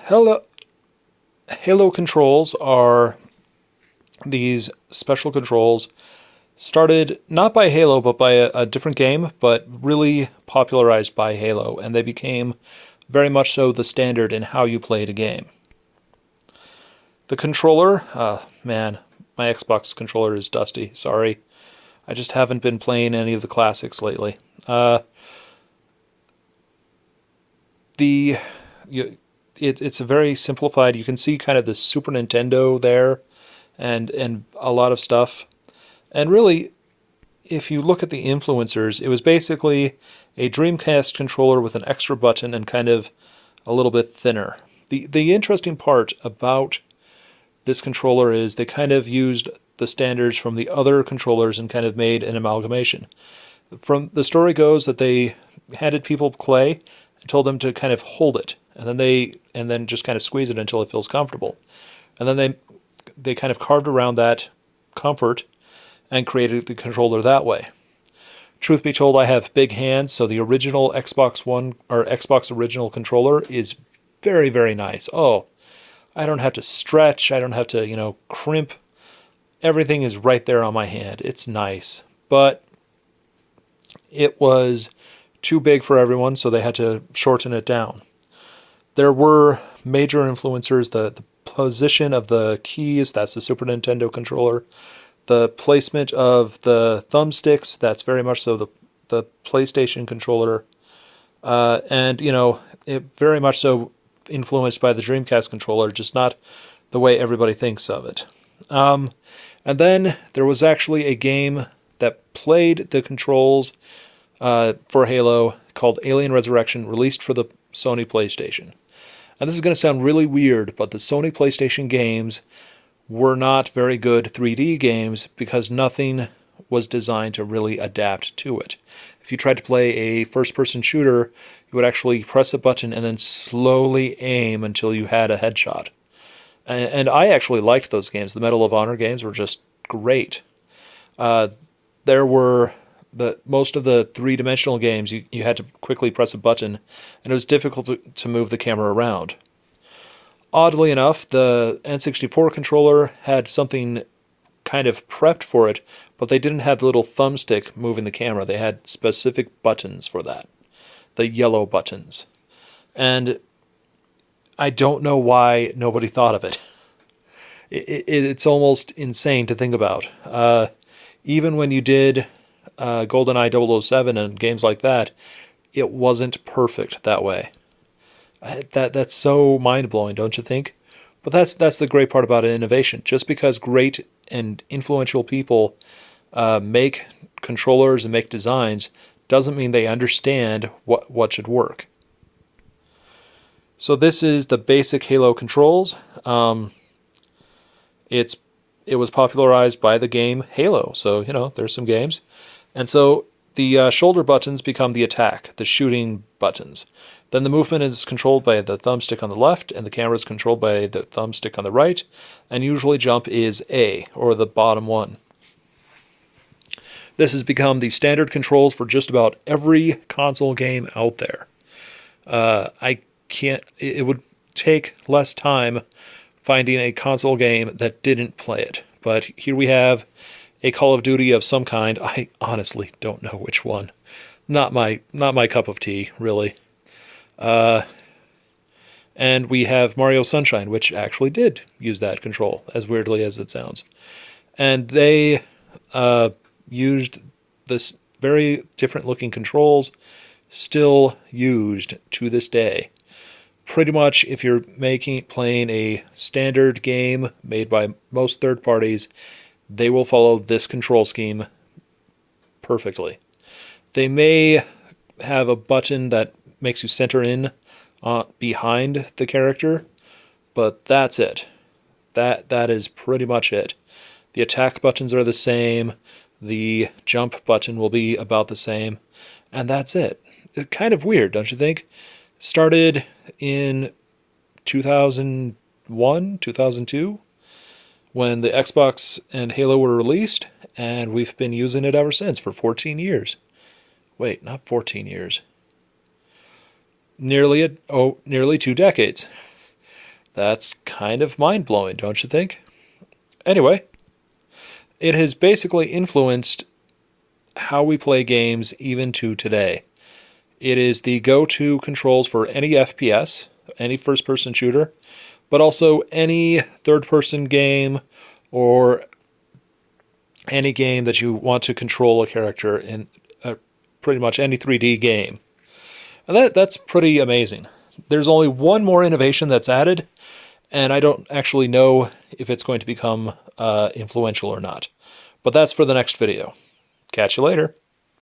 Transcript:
Halo controls are these special controls started not by Halo but by a different game, but really popularized by Halo, and they became very much so the standard in how you played a game. The controller, man, my Xbox controller is dusty. Sorry, I just haven't been playing any of the classics lately. The you, it's a very simplified. You can see kind of the Super Nintendo there, and a lot of stuff. And really, if you look at the influencers, it was basically a Dreamcast controller with an extra button and kind of a little bit thinner. The interesting part about this controller is they kind of used the standards from the other controllers and kind of made an amalgamation. From the story goes that they handed people clay and told them to kind of hold it, and then just kind of squeeze it until it feels comfortable. And then they kind of carved around that comfort and created the controller that way. Truth be told, I have big hands, so the original Xbox One or Xbox original controller is very, very nice. Oh, I don't have to stretch, I don't have to, crimp. Everything is right there on my hand. It's nice. But it was too big for everyone, so they had to shorten it down. There were major influencers, the position of the keys, that's the Super Nintendo controller. The placement of the thumbsticks, that's very much so the PlayStation controller. And, it very much so influenced by the Dreamcast controller, just not the way everybody thinks of it. And then there was actually a game that played the controls for Halo called Alien Resurrection, released for the Sony PlayStation. And this is going to sound really weird, but the Sony PlayStation games were not very good 3D games because nothing was designed to really adapt to it. If you tried to play a first-person shooter, you would actually press a button and then slowly aim until you had a headshot. And I actually liked those games. The Medal of Honor games were just great. There were most of the three-dimensional games, you had to quickly press a button, and it was difficult to move the camera around. Oddly enough, the N64 controller had something kind of prepped for it, but they didn't have the little thumbstick moving the camera. They had specific buttons for that, the yellow buttons. And I don't know why nobody thought of it. It's almost insane to think about. Even when you did GoldenEye 007 and games like that, it wasn't perfect that way. That's so mind-blowing, don't you think? But that's the great part about innovation. Just because great and influential people make controllers and make designs doesn't mean they understand what should work. So this is the basic Halo controls. It was popularized by the game Halo, so there's some games, and so the shoulder buttons become the attack, the shooting buttons. Then the movement is controlled by the thumbstick on the left, and the camera is controlled by the thumbstick on the right, and usually jump is A, or the bottom one. This has become the standard controls for just about every console game out there. It would take less time finding a console game that didn't play it. But here we have a Call of Duty of some kind. I honestly don't know which one. Not my cup of tea, really. And we have Mario Sunshine, which actually did use that control, as weirdly as it sounds. And they used this very different looking controls, still used to this day. Pretty much, if you're playing a standard game made by most third parties, they will follow this control scheme perfectly. They may have a button that makes you center in behind the character, but that's it. That is pretty much it. The attack buttons are the same. The jump button will be about the same, and that's it. It's kind of weird, don't you think? Started in 2001, 2002, when the Xbox and Halo were released, and we've been using it ever since for 14 years. Wait, not 14 years. Nearly 2 decades. That's kind of mind-blowing, don't you think? Anyway, it has basically influenced how we play games even to today. It is the go-to controls for any FPS, any first-person shooter, but also any third-person game or any game that you want to control a character in pretty much any 3D game. And that's pretty amazing. There's only one more innovation that's added, and I don't actually know if it's going to become influential or not. But that's for the next video. Catch you later.